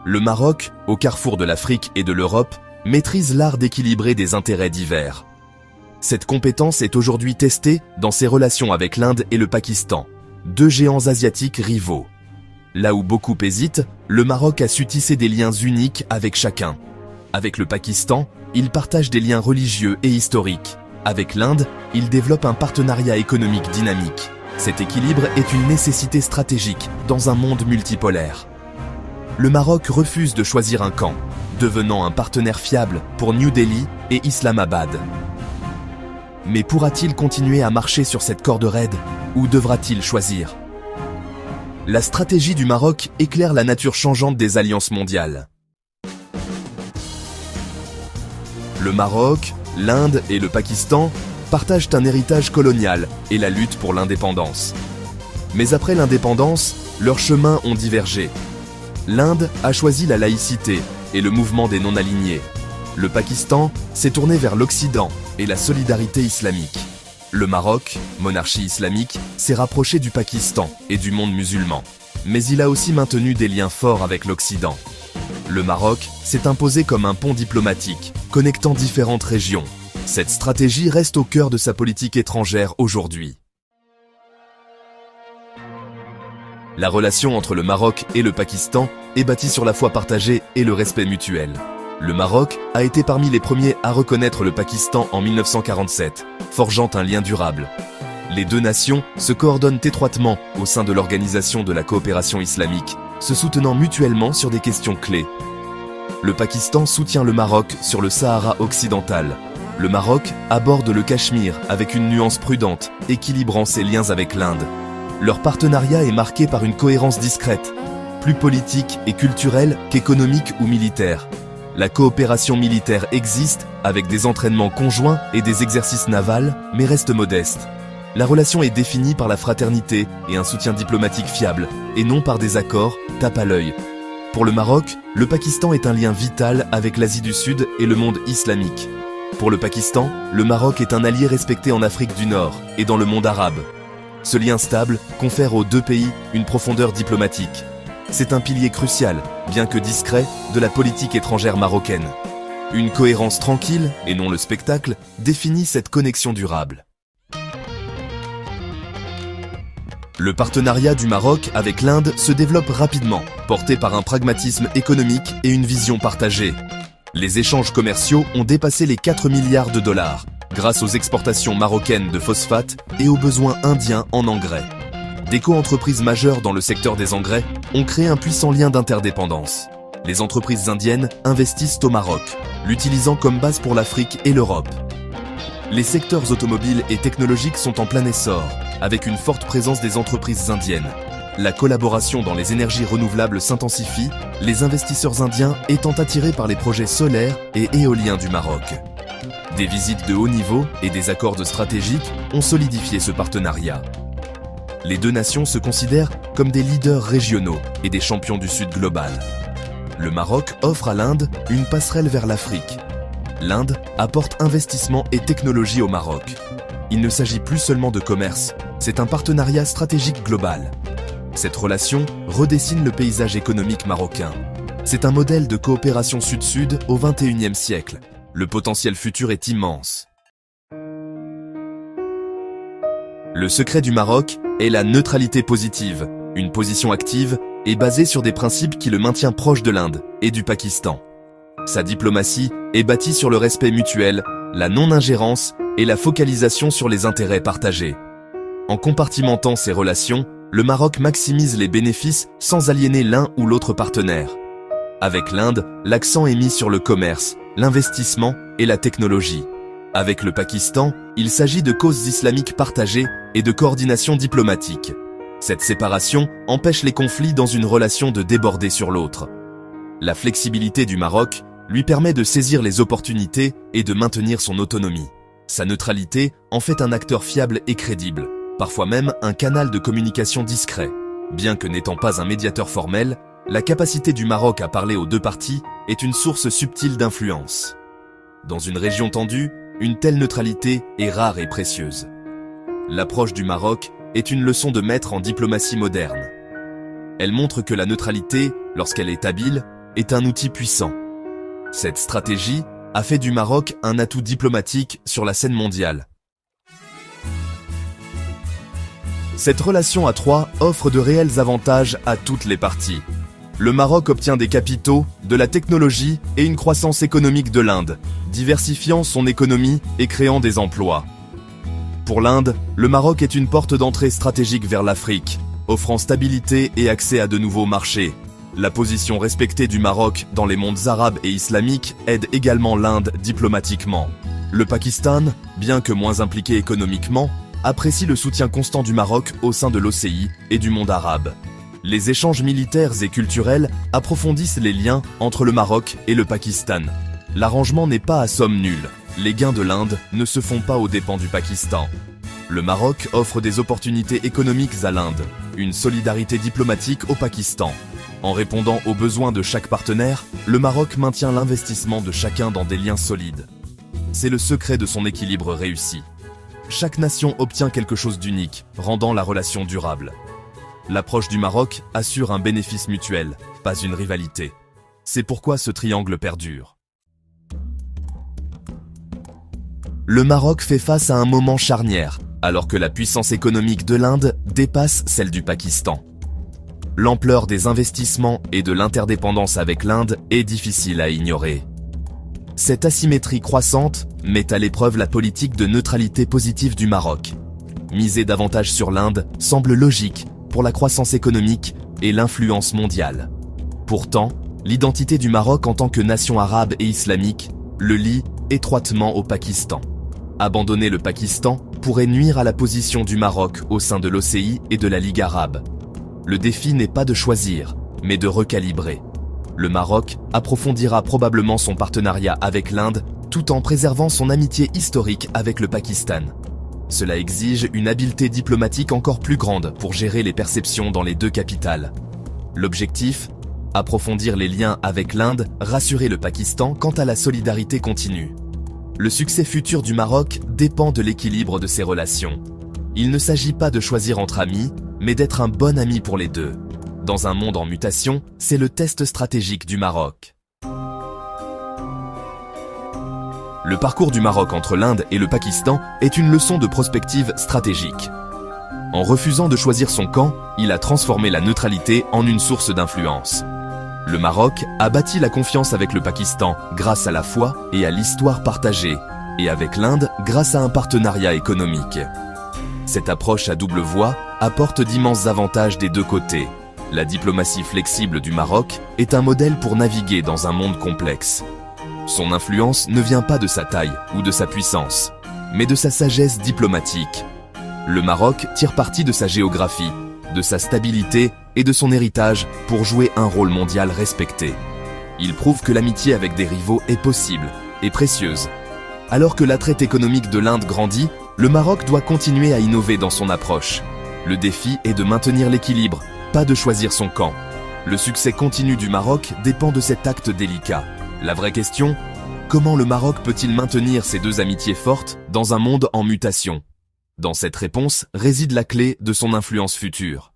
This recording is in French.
Le Maroc, au carrefour de l'Afrique et de l'Europe, maîtrise l'art d'équilibrer des intérêts divers. Cette compétence est aujourd'hui testée dans ses relations avec l'Inde et le Pakistan, deux géants asiatiques rivaux. Là où beaucoup hésitent, le Maroc a su tisser des liens uniques avec chacun. Avec le Pakistan, il partage des liens religieux et historiques. Avec l'Inde, il développe un partenariat économique dynamique. Cet équilibre est une nécessité stratégique dans un monde multipolaire. Le Maroc refuse de choisir un camp, devenant un partenaire fiable pour New Delhi et Islamabad. Mais pourra-t-il continuer à marcher sur cette corde raide ou devra-t-il choisir? La stratégie du Maroc éclaire la nature changeante des alliances mondiales. Le Maroc, l'Inde et le Pakistan partagent un héritage colonial et la lutte pour l'indépendance. Mais après l'indépendance, leurs chemins ont divergé. L'Inde a choisi la laïcité et le mouvement des non-alignés. Le Pakistan s'est tourné vers l'Occident et la solidarité islamique. Le Maroc, monarchie islamique, s'est rapproché du Pakistan et du monde musulman. Mais il a aussi maintenu des liens forts avec l'Occident. Le Maroc s'est imposé comme un pont diplomatique, connectant différentes régions. Cette stratégie reste au cœur de sa politique étrangère aujourd'hui. La relation entre le Maroc et le Pakistan est bâtie sur la foi partagée et le respect mutuel. Le Maroc a été parmi les premiers à reconnaître le Pakistan en 1947, forgeant un lien durable. Les deux nations se coordonnent étroitement au sein de l'Organisation de la coopération islamique, se soutenant mutuellement sur des questions clés. Le Pakistan soutient le Maroc sur le Sahara occidental. Le Maroc aborde le Cachemire avec une nuance prudente, équilibrant ses liens avec l'Inde. Leur partenariat est marqué par une cohérence discrète, plus politique et culturelle qu'économique ou militaire. La coopération militaire existe avec des entraînements conjoints et des exercices navals, mais reste modeste. La relation est définie par la fraternité et un soutien diplomatique fiable, et non par des accords tape à l'œil. Pour le Maroc, le Pakistan est un lien vital avec l'Asie du Sud et le monde islamique. Pour le Pakistan, le Maroc est un allié respecté en Afrique du Nord et dans le monde arabe. Ce lien stable confère aux deux pays une profondeur diplomatique. C'est un pilier crucial, bien que discret, de la politique étrangère marocaine. Une cohérence tranquille, et non le spectacle, définit cette connexion durable. Le partenariat du Maroc avec l'Inde se développe rapidement, porté par un pragmatisme économique et une vision partagée. Les échanges commerciaux ont dépassé les 4 milliards de dollars, grâce aux exportations marocaines de phosphate et aux besoins indiens en engrais. Des co-entreprises majeures dans le secteur des engrais ont créé un puissant lien d'interdépendance. Les entreprises indiennes investissent au Maroc, l'utilisant comme base pour l'Afrique et l'Europe. Les secteurs automobiles et technologiques sont en plein essor, avec une forte présence des entreprises indiennes. La collaboration dans les énergies renouvelables s'intensifie, les investisseurs indiens étant attirés par les projets solaires et éoliens du Maroc. Des visites de haut niveau et des accords stratégiques ont solidifié ce partenariat. Les deux nations se considèrent comme des leaders régionaux et des champions du Sud global. Le Maroc offre à l'Inde une passerelle vers l'Afrique. L'Inde apporte investissement et technologie au Maroc. Il ne s'agit plus seulement de commerce, c'est un partenariat stratégique global. Cette relation redessine le paysage économique marocain. C'est un modèle de coopération sud-sud au XXIe siècle. Le potentiel futur est immense. Le secret du Maroc est la neutralité positive, une position active et basée sur des principes qui le maintiennent proche de l'Inde et du Pakistan. Sa diplomatie est bâtie sur le respect mutuel, la non-ingérence et la focalisation sur les intérêts partagés. En compartimentant ces relations, le Maroc maximise les bénéfices sans aliéner l'un ou l'autre partenaire. Avec l'Inde, l'accent est mis sur le commerce, l'investissement et la technologie. Avec le Pakistan, il s'agit de causes islamiques partagées et de coordination diplomatique. Cette séparation empêche les conflits dans une relation de déborder sur l'autre. La flexibilité du Maroc lui permet de saisir les opportunités et de maintenir son autonomie. Sa neutralité en fait un acteur fiable et crédible, parfois même un canal de communication discret. Bien que n'étant pas un médiateur formel, la capacité du Maroc à parler aux deux parties est une source subtile d'influence. Dans une région tendue, une telle neutralité est rare et précieuse. L'approche du Maroc est une leçon de maître en diplomatie moderne. Elle montre que la neutralité, lorsqu'elle est habile, est un outil puissant. Cette stratégie a fait du Maroc un atout diplomatique sur la scène mondiale. Cette relation à trois offre de réels avantages à toutes les parties. Le Maroc obtient des capitaux, de la technologie et une croissance économique de l'Inde, diversifiant son économie et créant des emplois. Pour l'Inde, le Maroc est une porte d'entrée stratégique vers l'Afrique, offrant stabilité et accès à de nouveaux marchés. La position respectée du Maroc dans les mondes arabes et islamiques aide également l'Inde diplomatiquement. Le Pakistan, bien que moins impliqué économiquement, apprécie le soutien constant du Maroc au sein de l'OCI et du monde arabe. Les échanges militaires et culturels approfondissent les liens entre le Maroc et le Pakistan. L'arrangement n'est pas à somme nulle. Les gains de l'Inde ne se font pas aux dépens du Pakistan. Le Maroc offre des opportunités économiques à l'Inde, une solidarité diplomatique au Pakistan. En répondant aux besoins de chaque partenaire, le Maroc maintient l'investissement de chacun dans des liens solides. C'est le secret de son équilibre réussi. Chaque nation obtient quelque chose d'unique, rendant la relation durable. L'approche du Maroc assure un bénéfice mutuel, pas une rivalité. C'est pourquoi ce triangle perdure. Le Maroc fait face à un moment charnière, alors que la puissance économique de l'Inde dépasse celle du Pakistan. L'ampleur des investissements et de l'interdépendance avec l'Inde est difficile à ignorer. Cette asymétrie croissante met à l'épreuve la politique de neutralité positive du Maroc. Miser davantage sur l'Inde semble logique pour la croissance économique et l'influence mondiale. Pourtant, l'identité du Maroc en tant que nation arabe et islamique le lie étroitement au Pakistan. Abandonner le Pakistan pourrait nuire à la position du Maroc au sein de l'OCI et de la Ligue arabe. Le défi n'est pas de choisir, mais de recalibrer. Le Maroc approfondira probablement son partenariat avec l'Inde tout en préservant son amitié historique avec le Pakistan. Cela exige une habileté diplomatique encore plus grande pour gérer les perceptions dans les deux capitales. L'objectif ? Approfondir les liens avec l'Inde, rassurer le Pakistan quant à la solidarité continue. Le succès futur du Maroc dépend de l'équilibre de ses relations. Il ne s'agit pas de choisir entre amis, mais d'être un bon ami pour les deux. Dans un monde en mutation, c'est le test stratégique du Maroc. Le parcours du Maroc entre l'Inde et le Pakistan est une leçon de prospective stratégique. En refusant de choisir son camp, il a transformé la neutralité en une source d'influence. Le Maroc a bâti la confiance avec le Pakistan grâce à la foi et à l'histoire partagée, et avec l'Inde grâce à un partenariat économique. Cette approche à double voie apporte d'immenses avantages des deux côtés. La diplomatie flexible du Maroc est un modèle pour naviguer dans un monde complexe. Son influence ne vient pas de sa taille ou de sa puissance, mais de sa sagesse diplomatique. Le Maroc tire parti de sa géographie, de sa stabilité et de son héritage pour jouer un rôle mondial respecté. Il prouve que l'amitié avec des rivaux est possible et précieuse. Alors que l'attrait économique de l'Inde grandit, le Maroc doit continuer à innover dans son approche. Le défi est de maintenir l'équilibre, pas de choisir son camp. Le succès continu du Maroc dépend de cet acte délicat. La vraie question, comment le Maroc peut-il maintenir ces deux amitiés fortes dans un monde en mutation ? Dans cette réponse réside la clé de son influence future.